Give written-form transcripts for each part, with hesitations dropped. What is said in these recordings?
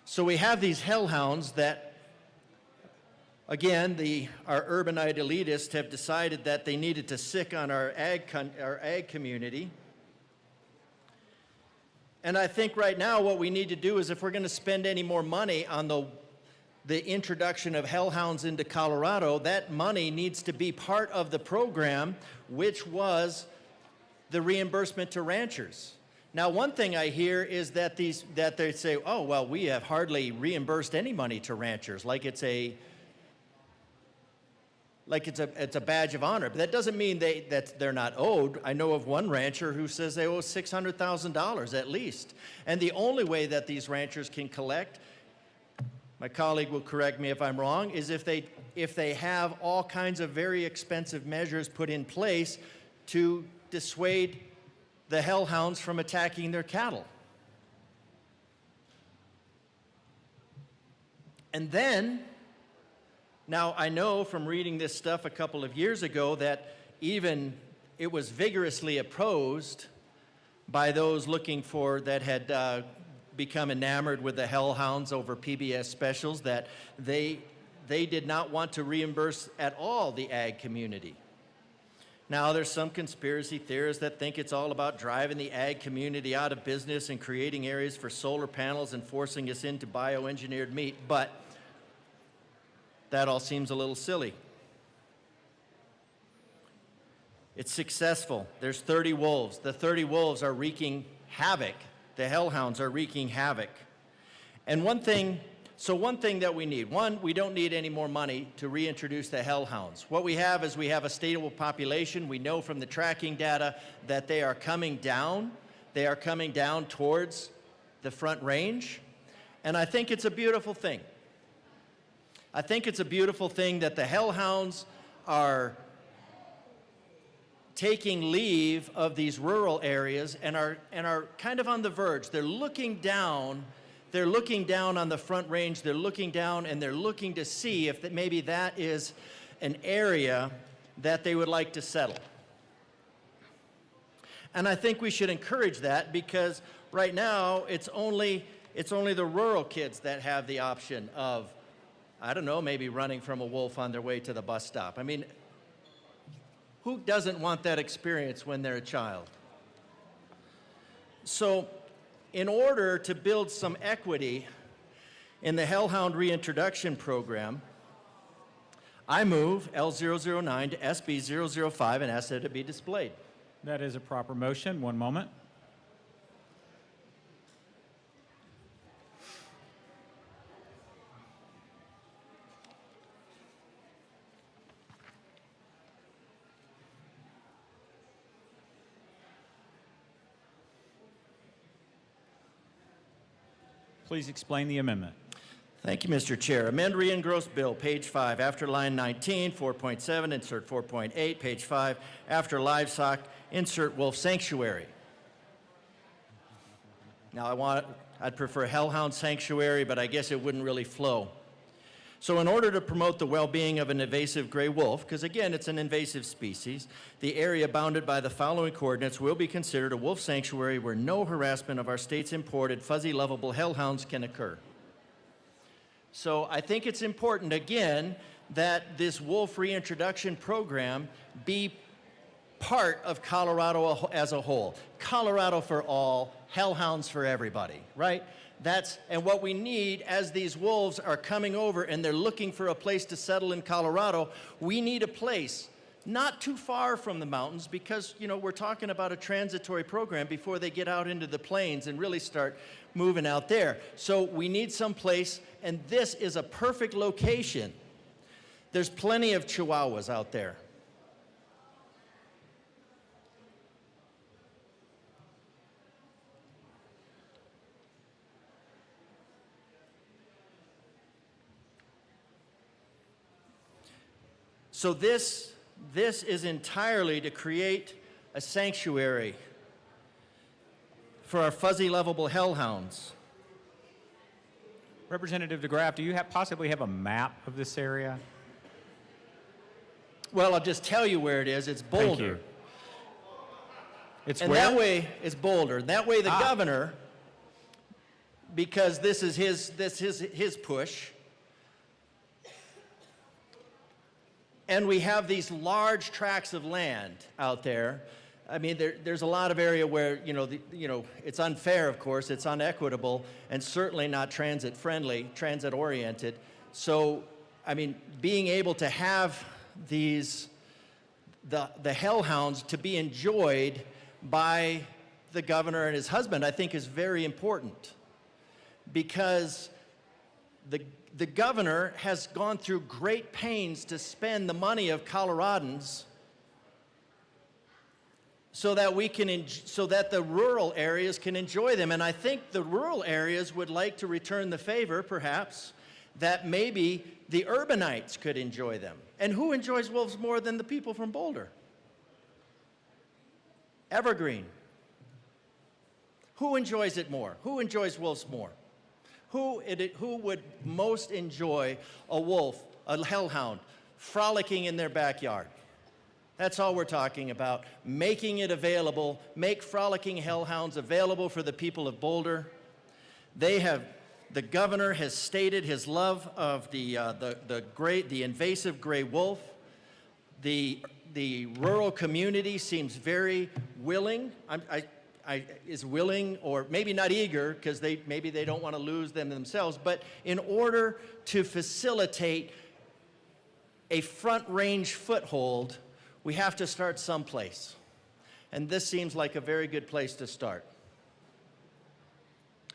So we have these hellhounds that, again, our urbanite elitists have decided that they needed to sick on our ag community. And I think right now what we need to do is, if we're going to spend any more money on the introduction of hellhounds into Colorado, that money needs to be part of the program, which was the reimbursement to ranchers. Now, one thing I hear is that they say, oh, well, we have hardly reimbursed any money to ranchers, like it's a badge of honor. But that doesn't mean that they're not owed. I know of one rancher who says they owe $600,000 at least. And the only way that these ranchers can collect, my colleague will correct me if I'm wrong, is if they have all kinds of very expensive measures put in place to dissuade the hellhounds from attacking their cattle. And then, now I know from reading this stuff a couple of years ago that even it was vigorously opposed by those looking for, that had become enamored with the hellhounds over PBS specials, that they did not want to reimburse at all the ag community. Now, there's some conspiracy theorists that think it's all about driving the ag community out of business and creating areas for solar panels and forcing us into bioengineered meat, but that all seems a little silly. It's successful. There's 30 wolves. The 30 wolves are wreaking havoc. The hellhounds are wreaking havoc. And one thing that we need, one, we don't need any more money to reintroduce the hellhounds. What we have is we have a stable population. We know from the tracking data that they are coming down. They are coming down towards the Front Range. And I think it's a beautiful thing. I think it's a beautiful thing that the hellhounds are taking leave of these rural areas and are kind of on the verge. They're looking down on the Front Range. They're looking down and they're looking to see if maybe that is an area that they would like to settle. And I think we should encourage that, because right now it's only the rural kids that have the option of, I don't know, maybe running from a wolf on their way to the bus stop. I mean, who doesn't want that experience when they're a child? So, in order to build some equity in the Hellhound Reintroduction Program, I move L009 to SB005 and ask that it be displayed. That is a proper motion. One moment. Please explain the amendment. Thank you, Mr. Chair. Amend re-engrossed bill, page 5, after line 19, 4.7, insert 4.8, page 5, after livestock, insert wolf sanctuary. Now, I'd prefer Hellhound Sanctuary, but I guess it wouldn't really flow. So in order to promote the well-being of an invasive gray wolf, because again, it's an invasive species, the area bounded by the following coordinates will be considered a wolf sanctuary where no harassment of our state's imported fuzzy lovable hellhounds can occur. So I think it's important, again, that this wolf reintroduction program be part of Colorado as a whole. Colorado for all, hellhounds for everybody, right? And what we need, as these wolves are coming over and they're looking for a place to settle in Colorado, we need a place not too far from the mountains, because, you know, we're talking about a transitory program before they get out into the plains and really start moving out there. So we need some place, and this is a perfect location. There's plenty of Chihuahuas out there. So this is entirely to create a sanctuary for our fuzzy lovable hellhounds. Representative DeGraaf, do you possibly have a map of this area? Well, I'll just tell you where it is. It's Boulder. Thank you. It's and where? that way, it's Boulder. That way the governor because this is his push. And we have these large tracts of land out there. I mean, there's a lot of area where, it's unfair, of course, it's unequitable, and certainly not transit-friendly, transit-oriented. So, I mean, being able to have the hellhounds to be enjoyed by the governor and his husband, I think is very important. Because the governor has gone through great pains to spend the money of Coloradans so that the rural areas can enjoy them. And I think the rural areas would like to return the favor, perhaps, that maybe the urbanites could enjoy them. And who enjoys wolves more than the people from Boulder? Evergreen. Who enjoys it more? Who enjoys wolves more? Who would most enjoy a wolf, a hellhound, frolicking in their backyard? That's all we're talking about, making it available, make frolicking hellhounds available for the people of Boulder. The governor has stated his love of the invasive gray wolf. The rural community seems very willing. Is willing, or maybe not eager, because maybe they don't want to lose them themselves, but in order to facilitate a front range foothold, we have to start someplace. And this seems like a very good place to start.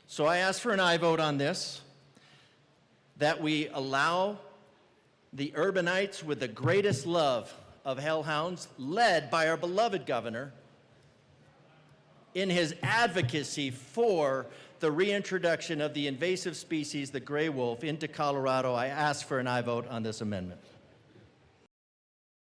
So I ask for an aye vote on this, that we allow the urbanites with the greatest love of hellhounds, led by our beloved governor, in his advocacy for the reintroduction of the invasive species, the gray wolf, into Colorado. I ask for an aye vote on this amendment.